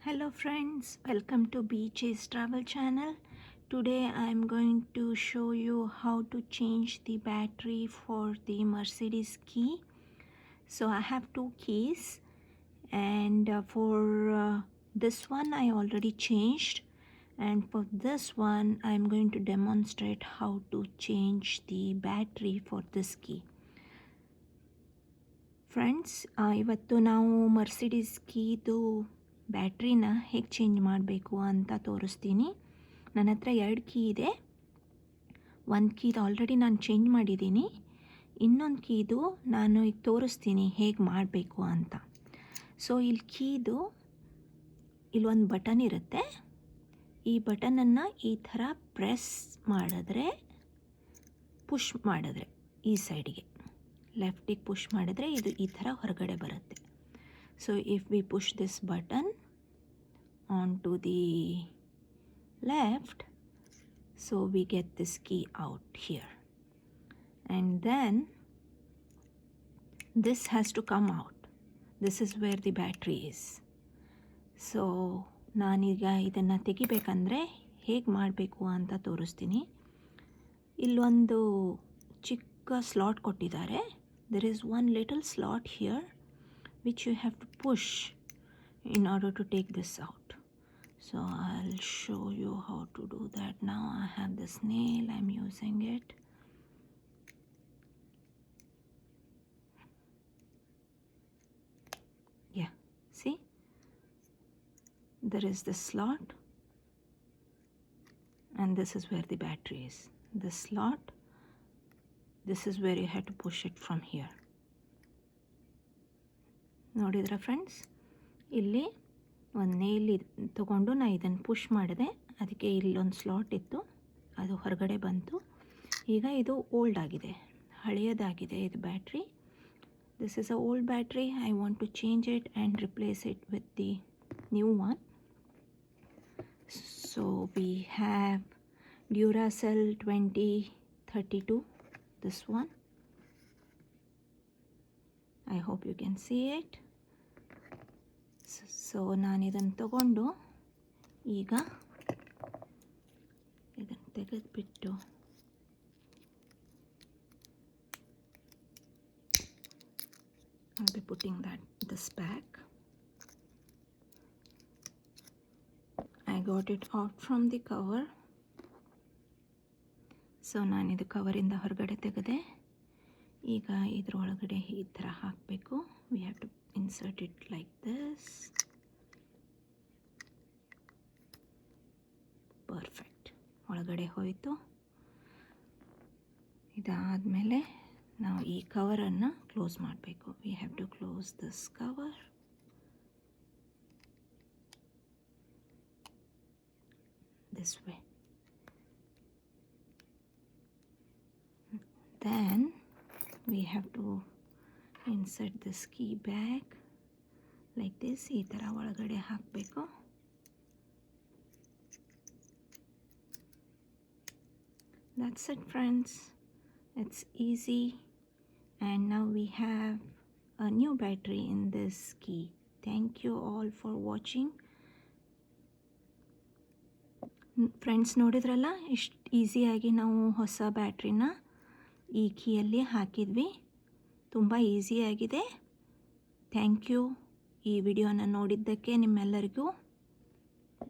Hello friends, welcome to Beaches Travel Channel. Today I am going to show you how to change the battery for the Mercedes key. So I have two keys, and for this one I already changed, and for this one I am going to demonstrate how to change the battery for this key. Friends, ಇವತ್ತು ನಾವು Mercedes ಕೀದು ಬ್ಯಾಟ್ರಿನ ಹೇಗೆ change ಮಾಡಬೇಕು ಅಂತ ತೋರಿಸ್ತೀನಿ. ನನ್ನ ಹತ್ರ 2 key ಇದೆ. ಒಂದು ಕೀದು ಆಲ್ರೆಡಿ ನಾನು ಚೇಂಜ್ ಮಾಡಿದ್ದೀನಿ. ಇನ್ನೊಂದು ಕೀದು ನಾನು ಈಗ ತೋರಿಸ್ತೀನಿ ಹೇಗೆ ಮಾಡಬೇಕು ಅಂತ. ಸೊ ಇಲ್ಲಿ ಕೀದು ಇಲ್ಲೊಂದು ಬಟನ್ ಇರುತ್ತೆ. ಈ ಬಟನನ್ನು ಈ ಥರ ಪ್ರೆಸ್ ಮಾಡಿದ್ರೆ, ಪುಷ್ ಮಾಡಿದ್ರೆ ಈ ಸೈಡಿಗೆ ಲೆಫ್ಟಿಗೆ ಪುಷ್ ಮಾಡಿದ್ರೆ ಇದು ಈ ಥರ ಹೊರಗಡೆ ಬರುತ್ತೆ. So if we push this button on to the left, so we get this key out here, and then this has to come out. This is where the battery is. So ನಾನೀಗ ಇದನ್ನು ತೆಗಿಬೇಕಂದ್ರೆ ಹೇಗೆ ಮಾಡಬೇಕು ಅಂತ ತೋರಿಸ್ತೀನಿ. ಇಲ್ಲೊಂದು ಚಿಕ್ಕ slot ಕೊಟ್ಟಿದ್ದಾರೆ. There is one little slot here which you have to push in order to take this out. So I'll show you how to do that now. I have this nail, I'm using it. Yeah, see? There is this slot, and this is where the battery is. This slot, this is where you have to push it from here. ನೋಡಿದ್ರಾ friends, ಇಲ್ಲಿ ಒಂದು nail ತೊಗೊಂಡು ನಾನು ಇದನ್ನು push ಮಾಡಿದೆ. ಅದಕ್ಕೆ ಇಲ್ಲೊಂದು slot ಇತ್ತು, ಅದು ಹೊರಗಡೆ ಬಂತು. ಈಗ ಇದು ಓಲ್ಡ್ ಆಗಿದೆ, ಹಳೆಯದಾಗಿದೆ ಇದು battery. This is a old battery. I want to change it and replace it with the new one. So we have Duracell 2032, this one. I hope you can see it. ಸೊ ನಾನು ಇದನ್ನು ತಗೊಂಡು ಈಗ ಇದನ್ನು ತೆಗೆದುಬಿಟ್ಟು I'll be putting this back. I got it out from the cover. So ನಾನಿದು ಕವರಿಂದ ಹೊರಗಡೆ ತೆಗೆದೆ. ಈಗ ಇದರೊಳಗಡೆ ಈ ಥರ ಹಾಕಬೇಕು. We have to insert it like this. Perfect, ಒಳಗಡೆ ಹೋಯಿತು. ಇದಾದಮೇಲೆ ನಾವು ಈ ಕವರನ್ನು ಕ್ಲೋಸ್ ಮಾಡಬೇಕು. We have to close this cover. This way. Then we have to insert this key back like this. ಈ ಥರ ಒಳಗಡೆ ಹಾಕಬೇಕು. That's it friends. It's easy, and now we have a new battery in this key. Thank you all for watching. Friends, ನೋಡಿದ್ರಲ್ಲ ಇಷ್ಟು ಈಸಿಯಾಗಿ ನಾವು ಹೊಸ ಬ್ಯಾಟ್ರಿನ ಈ ಕೀಯಲ್ಲಿ ಹಾಕಿದ್ವಿ. ತುಂಬ ಈಸಿಯಾಗಿದೆ. ಥ್ಯಾಂಕ್ ಯು ಈ ವಿಡಿಯೋನ ನೋಡಿದ್ದಕ್ಕೆ ನಿಮ್ಮೆಲ್ಲರಿಗೂ.